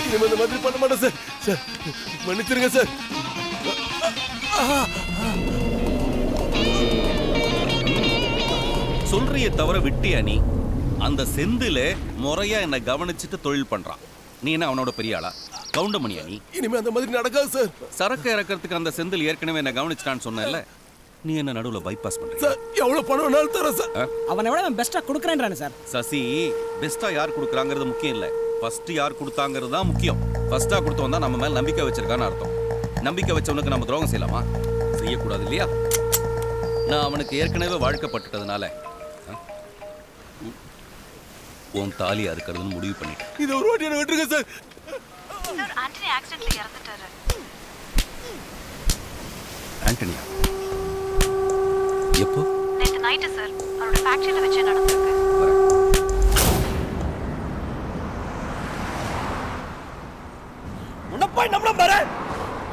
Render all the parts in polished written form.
இனிமே இந்த மாதிரி பண்ண மாட்டேன் சார். சார் மன்னிச்சிருங்க சார். சொல்றிய தவிர விட்டியா நீ? அந்த செந்தில முறையா என்ன கவனிச்சுட்டு தொழில் பண்றான். நீ என்ன அவனோட பெரிய ஆளா? கவுண்டமணியா நீ? இனிமே அந்த மாதிரி நடக்காது சார். சரக்கு இறக்கிறதுக்கு அந்த செந்தில் ஏற்கனவே என்ன கவனிச்சிட்டான்னு சொன்னேன்ல. நீ என்ன நடுவுல பைபாஸ் பண்ற சார்? எவ்வளவு பணம் வேணாலும் தரேன் சார். அவனை விட பெஸ்டா கொடுக்குறேன்றானே சார். சசி, பெஸ்டா யார் கொடுக்குறாங்கிறது முக்கியம் இல்ல, ஃபர்ஸ்ட் யார் கொடுத்தாங்கிறது தான் முக்கியம். ஃபர்ஸ்டா கொடுத்தவன் தான் நம்ம மேல நம்பிக்கை வச்சிருக்கான்னு அர்த்தம். நம்பிக்கை வச்சவனுக்கு நம்ம துரோகம் செய்யலாமா? செய்யக்கூடாது இல்லையா? நான் அவனுக்கு ஏற்கனவே வாழ்க்கப்பட்டதுனால உன் தாலி அதுக்கிறதுன்னு முடிவு பண்ணிட்டேன். இது ஒரு வாட்டி என்ன விட்டுருங்க சார். சார், ஆண்டனி ஆக்சிடென்ட்ல இறந்துட்டாரு. ஆண்டனியா? எப்போ? நேத்து நைட் சார். அவரோட ஃபேக்டரியில வச்சு நடந்துருக்கு. உன்ன போய் நம்மள பாரு.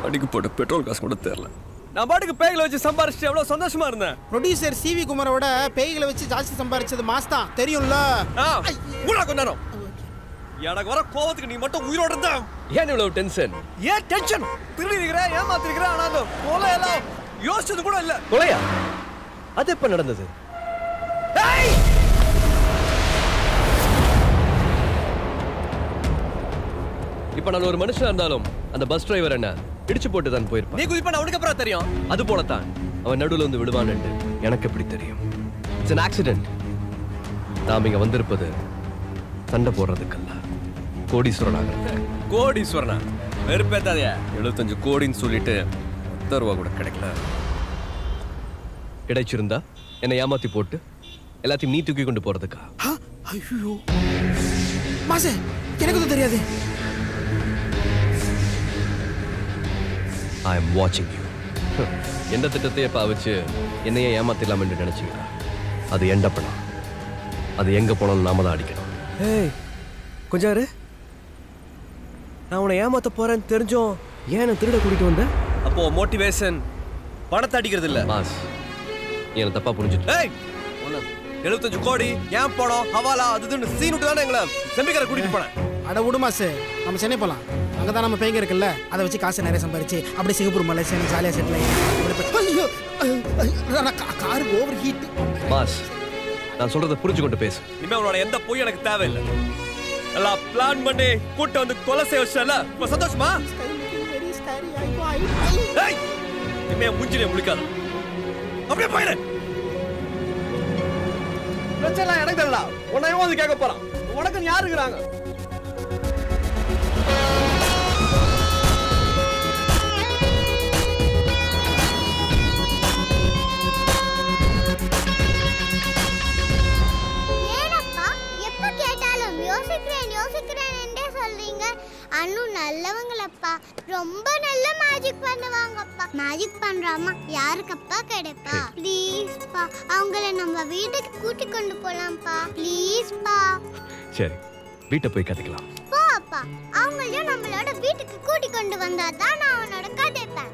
அடிக்கு போட்ட பெட்ரோல் காசு கூட தெரியல. நான் பாட்டுக்கு பேய்களை வச்சு சம்பாரிச்சு எவ்வளவு சந்தோஷமா இருந்தேன். ப்ரொடியூசர் சிவி குமாரோட பேய்களை வச்சு ஜாஸ்தி சம்பாரிச்சது மாஸ் தான் தெரியும்ல. கூட கொஞ்சம் எனக்கு வர கோவத்துக்கு நீ மட்டும் உயிரோட இருந்தா ஏன் இவ்வளவு டென்ஷன்? ஏன் டென்ஷன்? திருடிக்கிற, ஏமாத்திருக்கிற, ஆனா அந்த கொலை எல்லாம் யோசிச்சது கூட இல்ல. கொலையா? அது எப்ப நடந்தது? இப்ப நான் ஒரு மனுஷனா இருந்தாலும் அந்த பஸ் டிரைவர் என்ன இடிச்சு போட்டு தான் போயிருப்பான். நீ குதிப்பான அவனுக்கு அப்புறம் தெரியும். அது போல தான் அவன் நடுவுல வந்து விடுவான்னு எனக்கு எப்படி தெரியும்? It's an accident. நாம் இங்க வந்திருப்பது சண்டை போடுறதுக்கல்ல, கோடீஸ்வரனாக. கோடீஸ்வரனா? வெறுப்பேத்தாதே. 75 கோடின்னு சொல்லிட்டு 10 ரூபா கூட கிடைக்கல. கிடைச்சிருந்தா என்னை ஏமாத்தி போட்டு எல்லாத்தையும் நீ தூக்கி கொண்டு போறதுக்கா? ஐயோ மாசே, எனக்கு அது தெரியாது. I am watching you. எந்த திட்டத்தையே பாவிச்சு என்னையே ஏமாத்திடலாம் என்று நினைச்சீங்களா? அது எண்ட படம். அது எங்க போனாலும் நாம தான் அடிக்கணும். ஏய் கொஞ்சம் இரு. நான் உன்னை ஏமாத்த போறேன்னு தெரிஞ்சோம் ஏன் திருட கூட்டிட்டு வந்த? அப்போ மோட்டிவேஷன் பணத்தை அடிக்கிறது இல்ல மாஸ். என்ன தப்பா புரிஞ்சுட்டு? ஏய் 75 கோடி ஏன் பணம் ஹவாலா அதுன்னு சீன் விட்டு தானே எங்களை செம்பிக்கரை கூட்டிட்டு போனேன். அட விடு மாசே, நம்ம சென்னை போலாம். அங்கதான் நம்ம பேங்க இருக்குல்ல, அதை வச்சு காசு நிறைய சம்பாரிச்சு அப்படியே சிங்கப்பூர் மலேசியா ஜாலியா செட்டில் ஆகி. Car over heat. மாஸ், நான் சொல்றதை புரிஞ்சு கொண்டு பேசு. இனிமே உன்னோட எந்த பொய் எனக்கு தேவையில்லை. எல்லாம் பிளான் பண்ணி கூட்ட வந்து கொலை செய்ய வச்சல. இப்ப சந்தோஷமா? இனிமே மூஞ்சிலே முழிக்காத. அப்படியே போயிரு. பிரச்சனை எனக்கு தெரியல. உன்னையும் வந்து கேட்க போறான். உனக்கு யாரு இருக்கிறாங்க? அனு நல்லவங்களப்பா, ரொம்ப நல்ல மேஜிக் பண்ணுவாங்கப்பா. மேஜிக் பண்றாமா யாருக்கப்பா கிடைப்பா? ப்ளீஸ் பா, அவங்கள நம்ம வீட்டுக்கு கூட்டி கொண்டு போலாம்ப்பா. ப்ளீஸ் பா. சரி, வீட்டை போய் கதைக்கலாம். போ அப்பா, அவங்களையும் நம்மளோட வீட்டுக்கு கூட்டி கொண்டு வந்தா தான் நான் அவனோட கதைப்பேன்.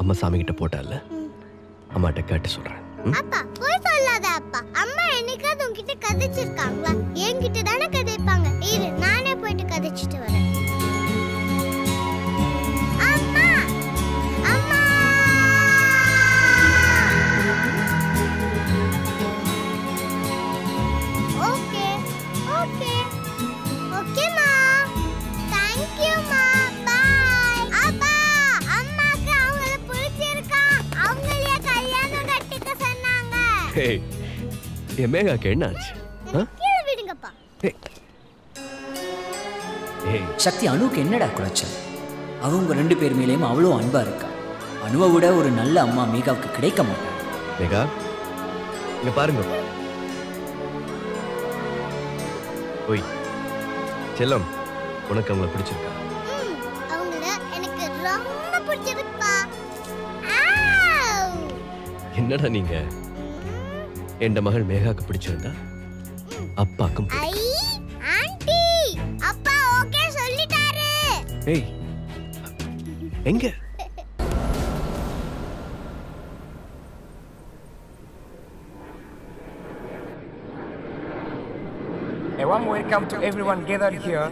அம்மா சாமி கிட்ட போட்டால, அம்மாட்ட கேட்டு சொல்றேன். அப்பா போய் சொல்லாத அப்பா. அம்மா என்னைக்காவது உன்கிட்ட கதைச்சிருக்காங்களா? என்கிட்ட தானே கதைப்பாங்க. இரு, நானே போயிட்டு கதைச்சிட்டு வரேன். அம்மா அம்மா. ஓகே ஓகே ஓகேமா. தேங்க் யூ மா. பை. அப்பா அம்மாக்கு அவங்கள பிடிச்சிருக்கா. அவங்களே கல்யாணம் கட்டிக்க சொன்னாங்க. ஏய், என் மேகாக்கு என்ன ஆச்சு? கீழே விடுங்கப்பா. ஏய் சக்தி, அணுக்கு என்னடா குறைச்சல்? அவங்க 2 பேர் மேலேயும் அவ்வளோ அன்பா இருக்கா. அணுவை விட ஒரு நல்ல அம்மா மேகாவுக்கு கிடைக்க மாட்டாங்க. மேகா, இங்க பாருங்க. ஓய் செல்லம், உனக்கு அவங்கள பிடிச்சிருக்கா? அவங்கள எனக்கு ரொம்ப பிடிச்சிருக்குப்பா. என்னடா நீங்க? என் மகள் மேகாக்கு பிடிச்சிருந்தா அப்பாக்கும் ஐ ஆண்டி, அப்பா ஓகே சொல்லிட்டாரு. ஏய் எங்க? A warm welcome to everyone gathered here.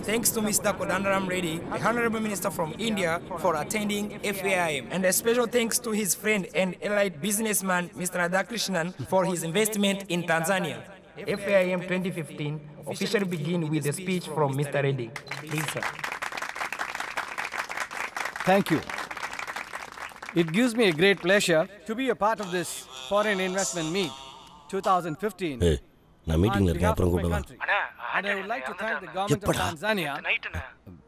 Thanks to Mr. Kodandaram Reddy, the Honorable Minister from India, for attending FAIM. And a special thanks to his friend and allied businessman, Mr. Radhakrishnan, for his investment in Tanzania. FAIM 2015 officially begin with a speech from Mr. Reddy. Please, sir. Thank you. It gives me a great pleasure to be a part of this foreign investment meet 2015. நான் மீட்டிங்ல இருக்கேன் அப்புறம் கூட வா. And I would like to thank the government of Tanzania.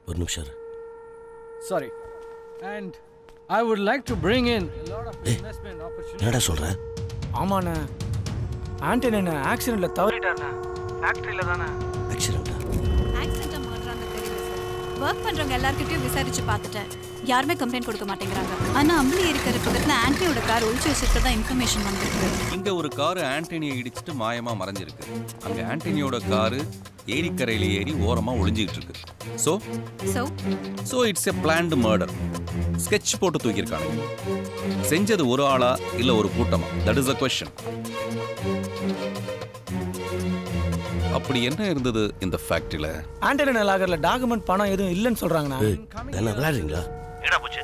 ஒரு நிமிஷம். Sorry. And I would like to bring in a lot of investment opportunities. என்னடா சொல்ற? ஆமாண்ணா ஆண்டனி ஆக்சிடென்ட்ல தவறிட்டாருண்ணா. ஃபேக்டரியில தானே. ஆக்சிடென்ட்டா? ஆக்சிடென்ட் மாட்றாங்க தெரியல சார். வர்க் பண்றவங்க எல்லார்கிட்டயும் விசாரிச்சு பார்த்துட்டேன். யாருமே கம்ப்ளைண்ட் கொடுக்க மாட்டேங்கிறாங்க. ஆனா அம்பளி இருக்கிற பக்கத்துல ஆண்டனியோட கார் ஒளிச்சு வச்சிருக்கதா இன்ஃபர்மேஷன் வந்திருக்கு. இங்க ஒரு கார் ஆண்டனியை இடிச்சிட்டு மாயமா மறைஞ்சிருக்கு. அங்க ஆண்டனியோட காரு ஏரிக்கரையில ஏறி ஓரமா ஒளிஞ்சிட்டு இருக்கு. So it's a planned murder. Sketch போட்டு தூக்கியிருக்காங்க. செஞ்சது ஒரு ஆளா இல்ல ஒரு கூட்டமா? That is a question. அப்படி என்ன இருந்தது இந்த ஃபேக்டரியில? ஆண்டனி லாகர்ல டாக்குமெண்ட் பணம் எதுவும் இல்லைன்னு சொல்றாங்கண்ணா. என்ன விளையாடுறீங்களா? என்னடா போச்சு?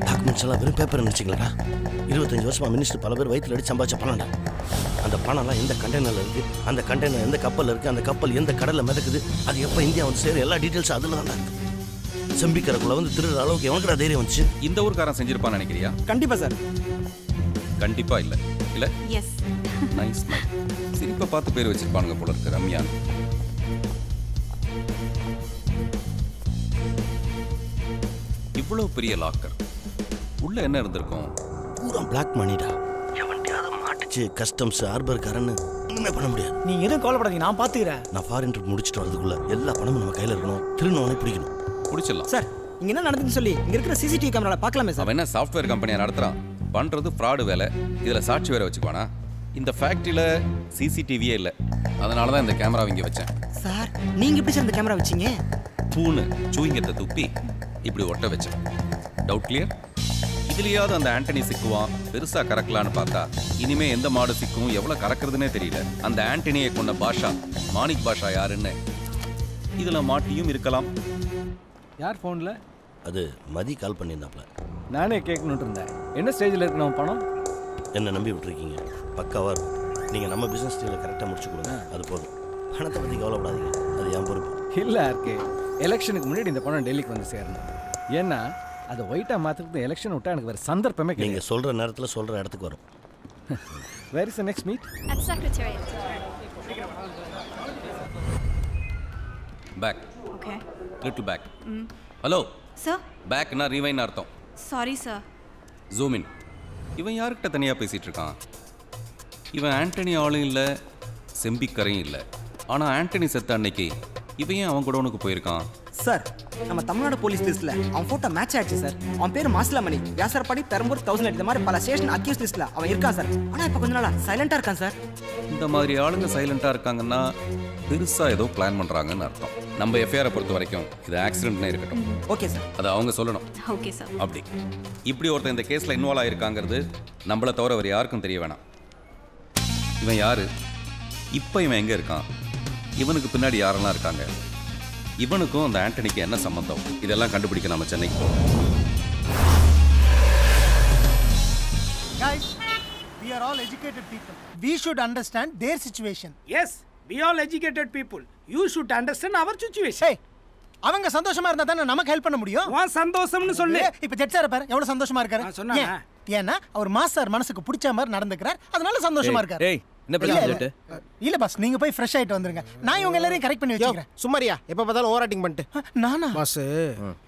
டாக்குமெண்ட்ஸ் எல்லாம் வெறும் பேப்பர் நினைச்சிங்களா? 25 வருஷமா மினிஸ்டர் பல பேர் வயிற்றுல அடிச்சு சம்பாதிச்ச பணம்டா. அந்த பணம்லாம் எந்த கண்டெய்னர்ல இருக்கு, அந்த கண்டெய்னர் எந்த கப்பல்ல இருக்கு, அந்த கப்பல் எந்த கடல்ல மிதக்குது, அது எப்போ இந்தியா வந்து சேரும், எல்லா டீட்டெயில்ஸும் அதில் தான் இருக்கு. செம்பிக்கரைக்குள்ள வந்து திருடுற அளவுக்கு எவனுக்குடா தைரியம் வந்துச்சு? இந்த ஊர்க்காரன் செஞ்சிருப்பான்னு நினைக்கிறியா? கண்டிப்பா சார். கண்டிப்பா இல்ல. இல்ல? எஸ். நைஸ். சிரிப்பை பார்த்து பேர் வச்சிருப்பானுங்க போல இருக்கு. ரம்யா. இவ்வளவு பெரிய லாக்கர் உள்ள என்ன இருந்திருக்கும்? பூரா பிளாக் மணிடா. எவன்டையாவது மாட்டுச்சு கஸ்டம்ஸ் ஹார்பர்காரன்னு ஒண்ணுமே பண்ண முடியாது. நீங்க எதுவும் கவலைப்படாதீங்க, நான் பாத்துக்கிறேன். நான் ஃபாரின் ட்ரிப் முடிச்சுட்டு வரதுக்குள்ள எல்லா பணமும் நம்ம கையில இருக்கணும். திருநோனை பிடிக்கணும். பிடிச்சிடலாம் சார். இங்க என்ன நடந்துன்னு சொல்லி இங்க இருக்கிற சிசிடிவி கேமரால பார்க்கலாமே சார். அவன் என்ன சாஃப்ட்வேர் கம்பெனியா நடத்துறான்? பண்றது ஃப்ராடு வேலை. இதுல சாட்சி வேற வச்சுக்குவானா? இந்த ஃபேக்டரியில சிசிடிவியே இல்ல. அதனால தான் இந்த கேமராவை இங்க வச்சேன். சார் நீங்க எப்படி சார் இந்த கேமரா வச்சீங்க? பூனு சூயிங்கத்தை துப்பி இப்படி ஒட்ட வச்சேன். Doubt clear? இதுலயாவது அந்த ஆண்டனி சிக்குவான், பெருசா கறக்கலான்னு பார்த்தா இனிமே எந்த மாடு சிக்கும், எவ்வளவு கறக்குறதுனே தெரியல. அந்த ஆண்டனியை கொண்ட பாஷா, மாணிக் பாஷா யாருன்னு இதுல மாட்டியும் இருக்கலாம். யார் ஃபோன்ல? அது மதி கால் பண்ணியிருந்தாப்ல. நானே கேட்கணும்னு இருந்தேன். என்ன ஸ்டேஜில் இருக்கு நம்ம பணம்? என்ன நம்பி விட்டுருக்கீங்க. பக்காவா இருக்கும். நீங்கள் நம்ம பிஸ்னஸ் டீலில் கரெக்டாக முடிச்சு கொடுங்க. அது போதும். பணத்தை பற்றி கவலைப்படாதீங்க. அது என் பொறுப்பு. இல்லை இருக்கு. எலெக்ஷனுக்கு முன்னாடி இந்த பணம் டெல்லிக்கு வந்து சேரணும். ஏன்னா அதை ஒயிட்டாக மாற்றுறது எலெக்ஷன் விட்டா எனக்கு வேறு சந்தர்ப்பமே கிடையாது. நீங்கள் சொல்கிற நேரத்தில் சொல்கிற இடத்துக்கு வரும். Where is the next meet? At secretariat. Back. Okay. Little back. Hello sir. பேக்னா ரிவைன் அர்த்தம். Sorry sir. Zoom in. இவன் யார்கிட்ட தனியாக பேசிகிட்டு இருக்கான்? இவன் ஆண்டனி ஆளும் இல்லை, செம்பிக்கரையும் இல்லை. ஆனால் ஆண்டனி செத்த அன்னைக்கு இவன் ஏன் அவன் குடோனுக்கு போயிருக்கான்? சார் நம்ம தமிழ்நாடு போலீஸ் லிஸ்ட்ல அவன் போட்டோ மேட்ச் ஆயிடுச்சு சார். அவன் பேர் மாசிலாமணி, வியாசர்பாடி, பெரம்பூர், 1008 இந்த மாதிரி பல ஸ்டேஷன் அக்யூஸ் லிஸ்ட்ல அவன் இருக்கான் சார். ஆனால் இப்போ கொஞ்ச நாளா சைலண்டா இருக்கான் சார். இந்த மாதிரி ஆளுங்க சைலண்டா இருக்காங்கன்னா பெருசா ஏதோ பிளான் பண்றாங்கன்னு அர்த்தம். நம்ம எஃப்ஐஆரை பொறுத்த வரைக்கும் இது ஆக்சிடென்ட்னே இருக்கட்டும். Okay sir. அதை அவங்க சொல்லணும். Okay sir. அப்படி இப்படி ஒருத்தன் இந்த கேஸ்ல இன்வால்வ் ஆயிருக்காங்கிறது நம்மளை தவிர வேறு யாருக்கும் தெரிய வேணாம். இவன் யாரு? இப்போ இவன் எங்க இருக்கான்? இவனுக்கு பின்னாடி யாரெல்லாம் இருக்காங்க? இவனுக்கும் அந்த ஆண்டனிக்கு என்ன சம்பந்தம்? இதெல்லாம் கண்டுபிடிக்க நம்ம சென்னைக்கு போறோம். Guys, we are all educated people. We should understand their situation. Yes, we all educated people. You should understand our situation. Hey, அவங்க சந்தோஷமா இருந்தா தானே நமக்கு ஹெல்ப் பண்ண முடியும். உன் சந்தோஷம்னு சொல்லு. இப்ப ஜெட் சார் பாரு எவ்வளவு சந்தோஷமா இருக்காரு. சொன்னா ஏன்னா அவர் மாஸ் சார் மனசுக்கு பிடிச்ச மாதிரி நடந்துக்கிறார், அதனால சந்தோஷமா இருக்காரு. ஏய் என்ன பிரச்சனை? இல்ல பாஸ், நீங்க போய் ஃப்ரெஷ் ஆயிட்டு வந்துருங்க. நான் இவங்க எல்லாரையும் கரெக்ட் பண்ணி வச்சிக்கிறேன். சும்மாரியா எப்ப பார்த்தாலும் ஓவர் ஆக்டிங் பண்ணிட்டு. நானா பாஸ்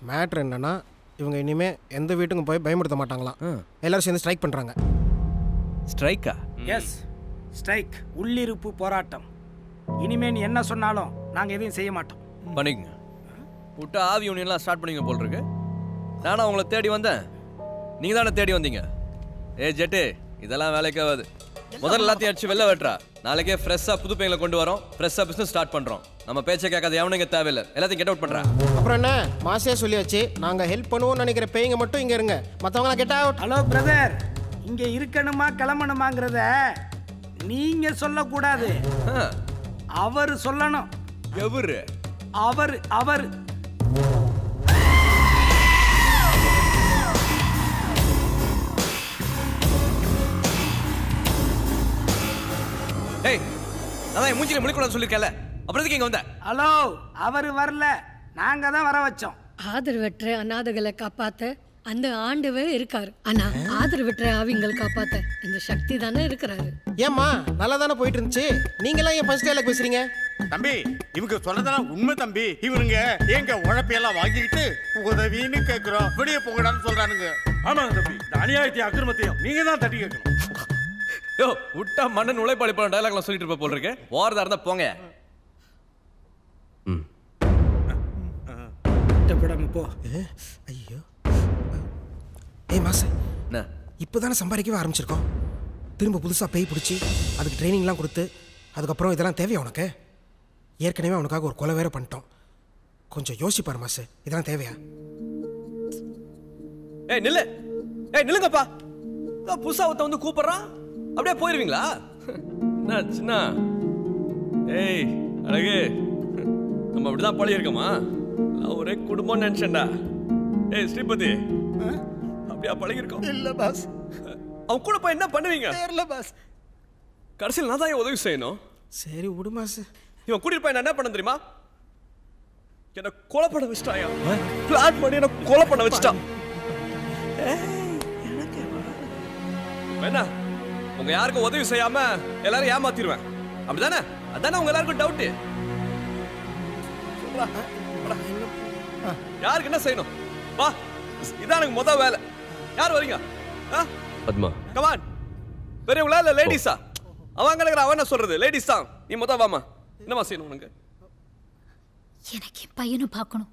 மேட்டர் என்னன்னா இவங்க இனிமே எந்த வீட்டுக்கும் போய் பயமுறுத்த மாட்டாங்களாம். எல்லாரும் சேர்ந்து ஸ்ட்ரைக் பண்றாங்க. ஸ்ட்ரைக்கா? Yes, strike. உள்ளிருப்பு போராட்டம். இனிமே நீ என்ன சொன்னாலும் நாங்க எதையும் செய்ய மாட்டோம். பண்ணிக்கங்க. புட்டா ஆவி யூனியன்லாம் ஸ்டார்ட் பண்ணிங்க போல் இருக்கு. நானும் உங்களை தேடி வந்தேன், நீங்கள் தானே தேடி வந்தீங்க. ஏ ஜெட்டு, இதெல்லாம் வேலைக்கு ஆகாது. முதல்ல எல்லாத்தையும் அடிச்சு வெளில வெட்டுறா. நாளைக்கே ஃப்ரெஷ்ஷாக புது பையங்களை கொண்டு வரோம். ஃப்ரெஷ்ஷாக பிஸ்னஸ் ஸ்டார்ட் பண்ணுறோம். நம்ம பேச்சை கேட்காத எவனும் இங்கே தேவையில்லை. எல்லாத்தையும் கெட் அவுட் பண்ணுறா. அப்புறம் என்ன மாசே சொல்லியாச்சு, நாங்கள் ஹெல்ப் பண்ணுவோம்னு நினைக்கிற பேய்ங்க மட்டும் இங்கே இருங்க, மற்றவங்களாம் கெட் அவுட். ஹலோ பிரதர், இங்கே இருக்கணுமா கிளம்பணுமாங்கிறத நீங்க சொல்லக்கூடாது, அவர் சொல்லணும். எவரு? அவர் அவர் ஏய், அதான் மூஞ்சில முழிக்கூடாது சொல்லிருக்கல, அப்புறம் எதுக்கு இங்க வந்த? ஹலோ, அவர் வரல, நாங்க தான் வர வச்சோம். ஆதரவற்ற அநாதைகளை காப்பாத்த அந்த ஆண்டவர் இருக்காரு. ஆனா ஆதரவற்ற ஆவிங்கள் காப்பாத்த இந்த சக்தி தானே இருக்கிறாரு. ஏம்மா நல்லா தானே போயிட்டு இருந்துச்சு, நீங்களாம் ஏன் ஃபர்ஸ்ட் டைலாக் பேசுறீங்க? தம்பி, இவங்க சொன்னதெல்லாம் உண்மை தம்பி. இவனுங்க எங்க உழைப்பையெல்லாம் வாங்கிக்கிட்டு உதவின்னு கேட்கிறோம், வெளியே போகடான்னு சொல்றானுங்க. ஆமாங்க தம்பி, இந்த அநியாயத்தையும் அக்கிரமத்தையும் நீங்க தான் தட்டி கேட்கணும். யோ, விட்டா மண்ணன் உழைப்பாளி போன டயலாக்லாம் சொல்லிட்டு இருப்ப போல இருக்கு. ஓரதா இருந்தா போங்க. போ. ஐயோ, ஏய் மாசே, இப்போதானே சம்பாதிக்கவே ஆரம்பிச்சிருக்கோம். திரும்ப புதுசாக பேய் பிடிச்சி அதுக்கு ட்ரைனிங்லாம் கொடுத்து அதுக்கப்புறம் இதெல்லாம் தேவையா உனக்கு? ஏற்கனவே அவனுக்காக ஒரு கொலை வேற பண்ணிட்டோம். கொஞ்சம் யோசிப்பாரு மாசே, இதெல்லாம் தேவையா? ஏய் நில்லு, ஏய் நில்லுங்கப்பா. புதுசா ஒருத்த வந்து கூப்பிடுறான், அப்படியே போயிருவீங்களா? என்ன சின்ன? ஏய் அழகு, நம்ம அப்படிதான் பழகி இருக்கோமா? ஒரே குடும்பம் நினைச்சேன்டா. ஏய் ஸ்ரீபதி, அப்படியா பழகி இருக்கோம்? இல்ல பாஸ். அவன் கூட போய் என்ன பண்ணுவீங்க? தெரியல பாஸ். கடைசியில் நான் தான் உதவி செய்யணும். சரி விடு மாஸ். இவன் கூட்டிட்டு போய் நான் என்ன பண்ண தெரியுமா? என்ன கொலை பண்ண வச்சிட்டாயா? பிளான் பண்ணி என்ன கொலை பண்ண வச்சிட்டான். என்ன உங்க யாருக்கும் உதவி செய்யாம எல்லாரும் ஏமாத்திடுவேன், அப்படிதானே? அதானே உங்க எல்லாருக்கும் டவுட். யாருக்கு என்ன செய்யணும்? வா, இதான் எனக்கு முதல் வேலை. யார் வரீங்க? பத்மா, கமான். பெரியவங்களா இல்ல லேடிஸா? அவங்க இருக்கிற அவன் என்ன சொல்றது? லேடிஸ் தான். நீ முதல் வாமா. என்னமா செய்யணும் உனக்கு? எனக்கு என் பையனும் பார்க்கணும்.